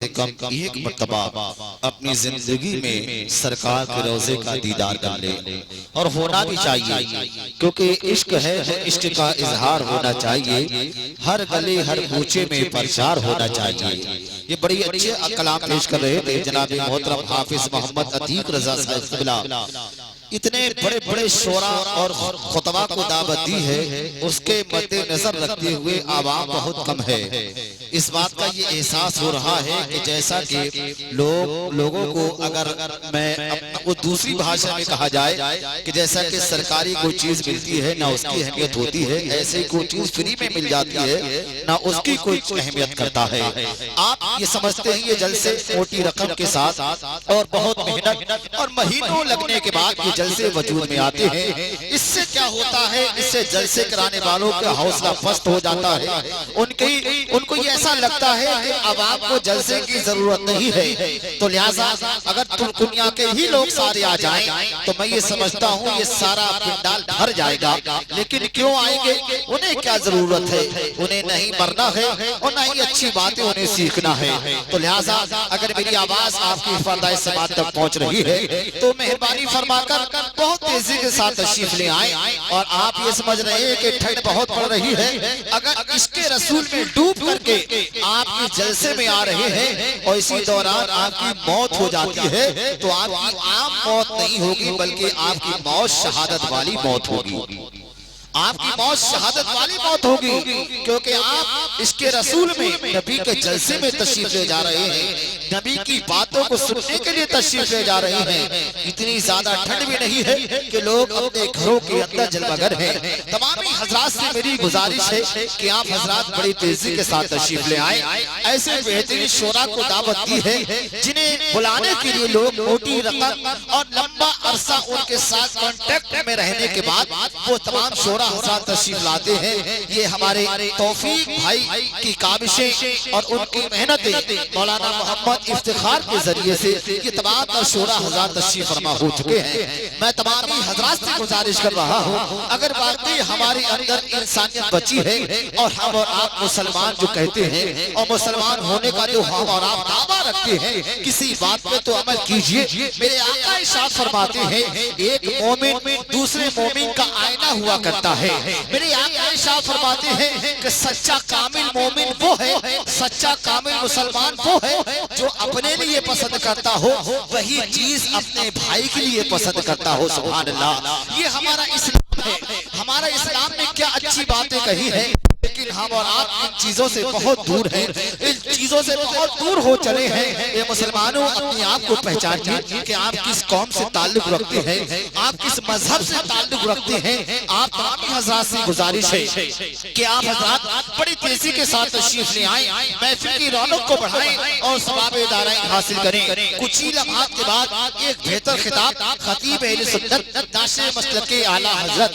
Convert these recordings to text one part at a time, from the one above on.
कम एक मर्तबा अपनी जिंदगी में सरकार के रोजे का दीदार कर ले, और होना भी चाहिए, क्योंकि इश्क है तो इश्क का इजहार होना चाहिए, हर गली हर कूचे में प्रचार होना चाहिए। ये बड़ी अच्छे कलाम पेश कर रहे थे जनाब मोहतरम हाफिज मोहम्मद अतीक रजा साहब। इतने बड़े बड़े शोरा और खुतबा को दावत दी है, उसके मद्देनजर रखते हुए आवाम बहुत कम है। इस बात का ये एहसास हो रहा है कि जैसा कि लोगों को अगर मैं वो दूसरी भाषा में कहा जाए कि जैसा कि सरकारी कोई चीज मिलती है ना उसकी अहमियत होती है, ऐसे कोई चीज फ्री में मिल जाती है ना उसकी कोई अहमियत करता है। आप ये समझते हैं ये जलसे मोटी रकम के साथ और बहुत मेहनत और महीनों लगने के बाद ये जलसे वजूद में आते हैं। इससे क्या होता है, इससे जलसे कराने वालों का हौसला पस्त हो जाता है। उनको ये ऐसा लगता है कि अवाम को जलसे की जरूरत नहीं है, तो लिहाजा अगर दुनिया के ही लोग सारे आ जाएं तो मैं ये समझता हूँ ये सारा पिंडाल भर जाएगा। लेकिन क्यों आएंगे, उन्हें क्या जरूरत है, उन्हें नहीं मरना है और न ही अच्छी बातें उन्हें सीखना है। तो लिहाजा अगर मेरी आवाज आपकी फरदाए समात तक पहुँच रही है तो मेहरबानी फरमाकर बहुत तेजी के साथ तशरीफ ले आए। और आप ये समझ रहे हैं कि ठंड बहुत पड़ रही है, अगर इसके रसूल में डूब करके आपके जलसे में आ रहे हैं और इसी दौरान आपकी मौत हो जाती है तो आपकी आम मौत नहीं होगी, बल्कि आपकी मौत शहादत वाली मौत होगी। आपकी मौत शहादत वाली मौत होगी, क्योंकि आप इसके रसूल में नबी के जलसे में तशरीफ ले जा रहे हैं, नबी की बातों को सुनने के लिए तशरीफ ले जा रहे हैं। इतनी ज्यादा ठंड भी नहीं है कि लोग अपने घरों के अंदर जलमगर हैं। तमाम हजरात से मेरी गुजारिश है कि आप हजरात बड़ी तेजी के साथ तशरीफ ले आए। ऐसे बेहतरीन शोरा को दावत दी है जिन्हें बुलाने के लिए लोग मोटी रकम और लंबा अरसा उनके साथ कांटेक्ट में रहने के बाद वो तमाम शोरा हजार तशरीफ लाते हैं। ये हमारे तौफीक भाई की काबिशें और उनकी मेहनतें मौलाना मोहम्मद इफ्तिखार के जरिए से ये तमाम शोरा हजार तशरीफ फरमा हो चुके हैं। मैं तमाम हजरात से गुजारिश कर रहा हूँ, अगर वाकई हमारे अंदर इंसानियत बची है और हम और आप मुसलमान जो कहते हैं और मुसलमान होने का जो हम और आप दावा रखते हैं, किसी बात पे तो अमल कीजिए। मेरे आका इरशाद फरमाते हैं एक मोमिन दूसरे मोमिन का आईना हुआ करता है। मेरे आका इरशाद फरमाते हैं कि सच्चा कामिल मोमिन वो है, सच्चा कामिल मुसलमान वो है जो अपने लिए पसंद करता हो वही चीज अपने भाई के लिए पसंद करता हो। सुभान अल्लाह, ये हमारा इस्लाम है। हमारा इस्लाम में क्या अच्छी बातें कही है, लेकिन हम और आप इन चीजों से बहुत दूर हैं, इन चीजों से बहुत दूर हो चले हैं। ये मुसलमानों अपने आप को पहचानिए कि आप किस कौम से ताल्लुक रखते हैं, आप किस मजहब से ताल्लुक रखते हैं। आप तमाम हजरात से गुजारिश है कि आप हजरात बड़ी तेजी के साथ तशरीफ ले आए, महफिल की रौनक को बढ़ाएं और सवाब दाराइन हासिल करें। कुछ ही लम्हात के बाद एक बेहतर खिताब खतीब अहले सुन्नत नाशिर मसलक के आला हजरत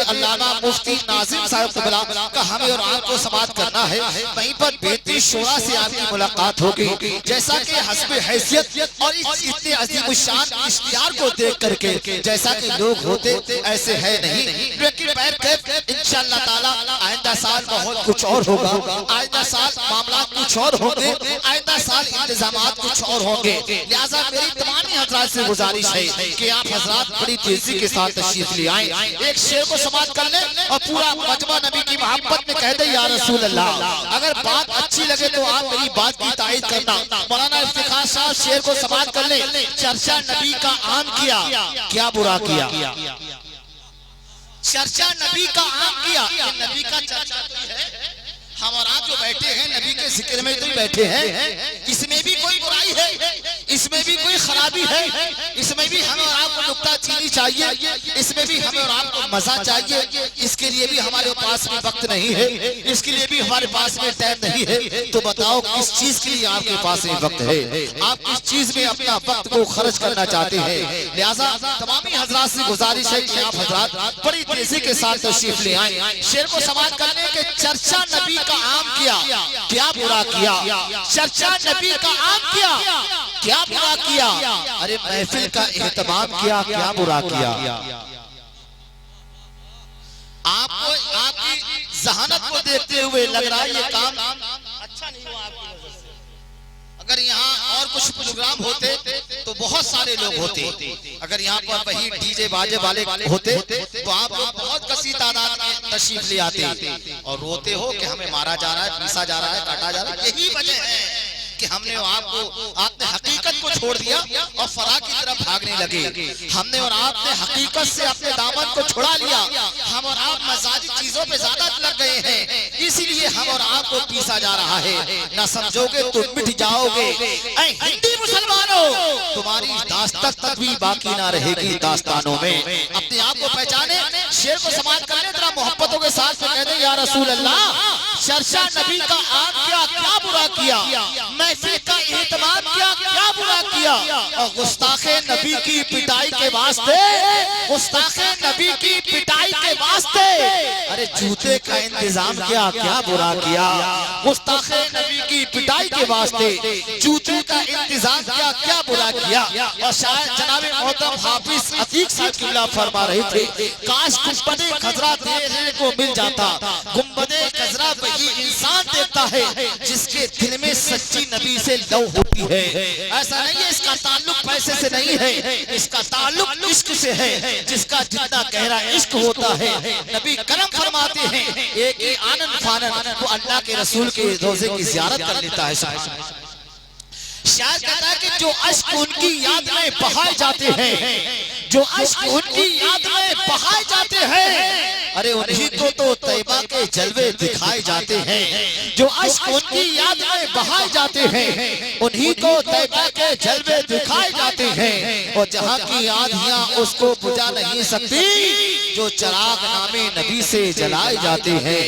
अल्लामा मुफ्ती नाज़िम साहब क़िबला का हमें और आपको समाप्त करना है। वहीं पर बेहतरीन शोरा से आपकी मुलाकात होगी। जैसा कि हस्बे हैसियत और इस इतने अजीम शान इश्तिहार को देख करके जैसा कि लोग होते ऐसे है नहीं, लेकिन इंशाअल्लाह ताला आइंदा साल बहुत कुछ और होगा, आइंदा साल मामला कुछ और होंगे, आइंदा साल इंतजामात कुछ और होंगे। लिहाजा मेरी तमाम हजरात से गुजारिश है कि आप हजरात बड़ी तेजी के साथ तशरीफ ले आए, एक शेर को समाप्त कर ले और पूरा मजमा नबी की मोहब्बत में कह दे या रसूल अल्लाह। अगर बात अच्छी लगे तो आप मेरी बात की तायीद करना। मौलाना इफ्तिखार साहब शेर को समाप्त कर ले। चर्चा नबी का आम किया, क्या बुरा किया, चर्चा नबी का आम किया। नबी का चर्चा तो है, हम और आप जो बैठे हैं नबी के जिक्र में तो बैठे हैं, इसमें भी कोई बुराई है, इसमें भी कोई खराबी है, इसमें भी हमें और आपको नुक्ता चीनी चाहिए, इसमें भी हमें और आपको मजा चाहिए। इसके लिए भी हमारे पास में वक्त नहीं है, इसके लिए भी हमारे पास में टाइम नहीं है। तो बताओ किस चीज के लिए आपके पास में वक्त है, आप किस चीज में अपना वक्त को खर्च करना चाहते हैं। लिहाजा तमामी हजरात से गुजारिश है कि आप हजरात बड़ी तेजी के साथ तशरीफ ले आए। शेर को समाप्त करने के चर्चा नबी का आम किया, क्या बुरा किया, चर्चा नबी का आम किया, क्या बुरा किया। अरे महफिल का एहतमाम किया, क्या बुरा किया। आपको आपकी जहानत को देखते हुए लग रहा है ये काम अच्छा नहीं हुआ आपकी नजर से। अगर कुछ प्रोग्राम होते तो बहुत सारे लोग होते। अगर यहाँ पर वही डीजे बाजे वाले होते तो आप लोग बहुत कसी तादाद में तशरीफ ले आते और रोते हो कि हमें मारा जा रहा है, पीसा जा रहा है, काटा जा रहा है। यही वजह है कि हमने आपने हकीकत को छोड़ दिया और फराग की तरफ भागने लगे। हमने और आपने हकीकत से अपने दामन को छुड़ा लिया। हम और आप मजाजी चीजों पे ज्यादा लग गए हैं, इसीलिए हम और आपको पीसा जा रहा है। ना समझोगे तो मिट जाओगे। ऐ हिंदी मुसलमानों, तुम्हारी दास्तान तक भी बाकी ना रहेगी दास्तानों में। अपने आप को पहचाने, शेर को समाप्त करने, जरा मोहब्बतों के साथ में कह दे या रसूल अल्लाह, चर्चा नबी का आप क्या बुरा किया, महफिल का एहतमाम क्या बुरा किया, और गुस्ताखे नबी की पिटाई के वास्ते, गुस्ताखे नबी की पिटाई के वास्ते अरे जूते का इंतजाम क्या बुरा किया, गुस्ताखे नबी की पिटाई के वास्ते जूते का इंतजाम क्या बुरा किया। और शायद जनाबे मोहतरम हाफिज अतीक साहब किबला फरमा रहे थे, काश गुंबदे खजरा देखने को मिल जाता। गुंबदे खजरा वही इंसान देखता है जिसके दिल में सच्ची नबी से लव होती है। ऐसा नहीं है इसका ताल्लुक पैसे से नहीं है, इसका ताल्लुक इश्क से है। जिसका जितना गहरा इश्क होता है, नबी करम फरमाते हैं, एक ही आनंद फानन वो अल्लाह के रसूल के रोजे की ज़ियारत कर लेता है। शायद कहता है कि जो अश्क उनकी याद में बहाए जाते हैं, जो अश्क उनकी याद में बहाए जाते हैं, अरे उन्हीं को तो तैबा के जलवे दिखाए जाते हैं। जो अश्क उनकी याद में बहाए जाते हैं, उन्हीं को तैबा के जलवे दिखाए जाते हैं। और जहाँ की आधियाँ उसको बुझा नहीं सकती, जो चिराग नामे नबी से जलाए जाते हैं,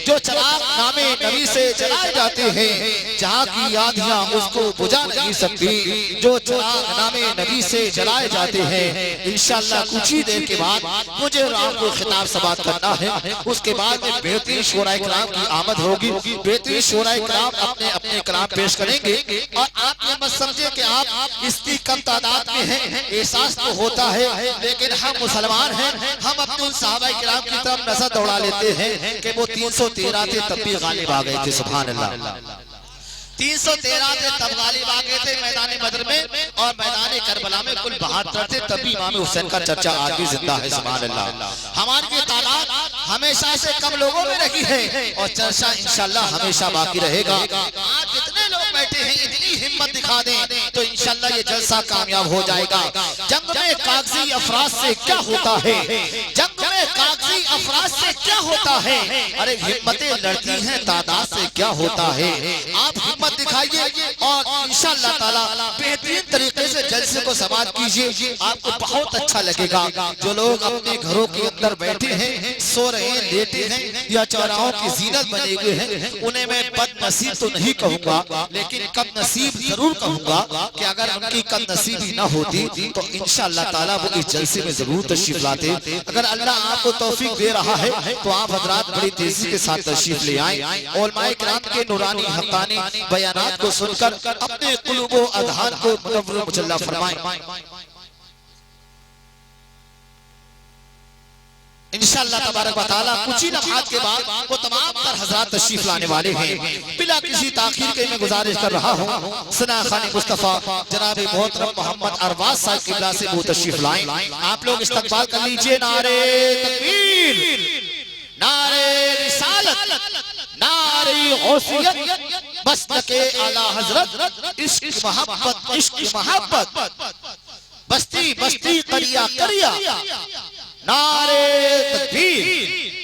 जो चिराग नामे नबी से जलाए जाते हैं, जहाँ की आधियाँ उसको बुझा नहीं सकती, जो चिराग नामे नबी से जलाए जाते हैं। इंशाअल्लाह कुछ ही देर के बाद मुझे और आपको खिताब समाप्त करना है। उसके बाद में बेहतरीन शोराए कलाम की आमद होगी। बेहतरीन शोराए कलाम अपने अपने कलाम पेश करेंगे। और आप ये मत समझे कि आप इसकी कम तादाद में हैं, एहसास तो होता है, लेकिन हम मुसलमान हैं। हम अपने उन सहाबा किराम की तरफ नजर दौड़ा लेते हैं कि वो 313 थे तब भी गालिब आ गए थे। सुभान अल्लाह, 313 थे तब गालिब आ गए थे मैदान बदर में, और मैदान करबला में कुल 72 थे तभी इमाम हुसैन का चर्चा आज भी जिंदा है। सुभान अल्लाह, हमारी ये तादाद हमेशा से कम लोगों में रही है और चर्चा इंशाअल्लाह हमेशा बाकी रहेगा। आज जितने लोग बैठे हैं इतनी हिम्मत दिखा दें तो इंशाअल्लाह ये जलसा कामयाब हो जाएगा। जंग में कागजी अफराज से क्या होता है, जंग में कागजी अफराज से क्या होता है, अरे हिम्मतें लड़ती हैं तादाद से क्या होता है। आप हिम्मत दिखाइए और इंशाअल्लाह ताला बेहतरीन तरीके से जलसे को समाप्त कीजिए। आपको बहुत अच्छा लगेगा। जो लोग अपने घरों के अंदर बैठे हैं, सो रहे हैं, लेटे हैं या चौराहों की जीनत बने हुए हैं, उन्हें मैं बदनसीब तो नहीं कहूँगा, लेकिन कमनसीब जरूर कहूँगा कि अगर उनकी कमनसीबी न होती तो इंशाअल्लाह ताला वो इस जलसे में जरूर तशरीफ लाते। अगर अल्लाह आपको तौफीक दे रहा है तो आप हजरात बड़ी तेजी के साथ तशरीफ ले आए। उलमाए किराम के नूरानी हक़ानी बयानात को सुनकर अपने कुलूबो अज़हान को मुनव्वर मुजल्ला फरमाएं। इंशाअल्लाह तबारक व तआला कुछ ही लम्हात के बाद वो तमाम तर हज़रात तशरीफ लाने वाले हैं। बिला किसी ताखीर के मैं गुजारिश कर रहा हूँ सना खानी मुस्तफ़ा जनाब मोहतरम मोहम्मद अरबाज साहब किबला से वो तशरीफ लाएं। आप लोग इस्तकबाल कर लीजिए। नारे तकबीर, नारे रिसालत, नारे गौसियत, बस्तके आला हजरत, इश्क मोहब्बत, इश्क मोहब्बत, बस्ती बस्ती करिया करिया, नारे तकबीर।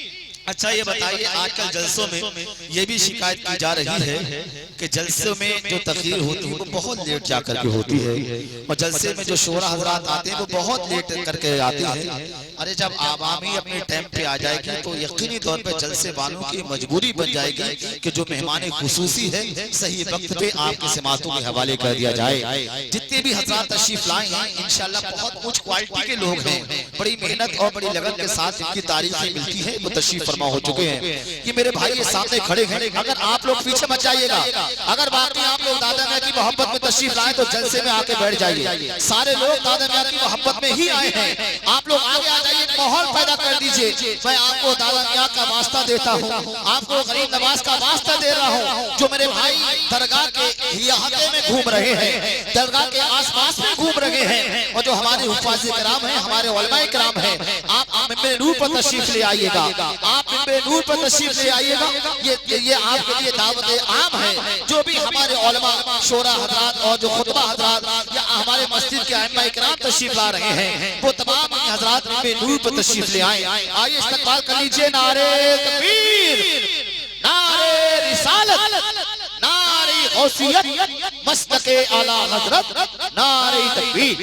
अच्छा ये बताइए, आजकल जलसों में ये भी शिकायत की जा रही है कि जलसों में जो तकरीर होती है वो बहुत लेट जाकर के होती है, और जलसे में जो शोरा हजरात आते हैं वो बहुत लेट करके आते हैं। अरे जब आवामी अपने टाइम पे आ जाएगी तो यकीनी तौर पे जलसे वालों की मजबूरी बन जाएगी कि जो मेहमान खुसूसी है सही वक्त पे आपके समातों के हवाले कर दिया जाए। जितने भी हजरात तशरीफ लाए हैं इंशाल्लाह बहुत उच्च क्वालिटी के लोग हैं, बड़ी मेहनत और बड़ी लगन के साथ इनकी तारीफें मिलती है, वो तशरीफ फरमा हो चुके हैं। ये मेरे भाई ये सामने खड़े हैं, अगर आप लोग पीछे मत जाइएगा। अगर बाकी आप लोग दादा मियां की मोहब्बत में तशरीफ लाए तो जलसे में आके बैठ जाइए। सारे लोग दादा मियां की मोहब्बत में ही आए हैं, आप लोग आगे आ जाइए। एक माहौल पैदा कर दीजिए। मैं आपको दादा मियां का वास्ता देता हूँ, आपको गरीब नवाज का वास्ता दे रहा हूँ। जो मेरे भाई दरगाह के इलाके में घूम रहे हैं, दरगाह के आसपास में घूम रहे हैं, और जो हमारे हुफ़ाज़ कराम हैं, हमारे उलमाए कराम हैं, आप मिंबर नूर पर तशरीफ ले आइएगा। आप मिंबर नूर पर तशरीफ ले आइएगा। ये आपके लिए दावत आम है। जो भी हमारे उलमा शोरा हजरात और जो खुतबा हजरात या हमारे मस्जिद के अइम्मा इकराम तशरीफ ला रहे हैं, वो तमाम हजरात मिंबर नूर पर तशरीफ ले आए। आइए इस्तकबाल कर लीजिए। नारे तकबीर, नारे रिसालत, नारे गौसियत, मस्तके आला हजरत, नारे तकबीर।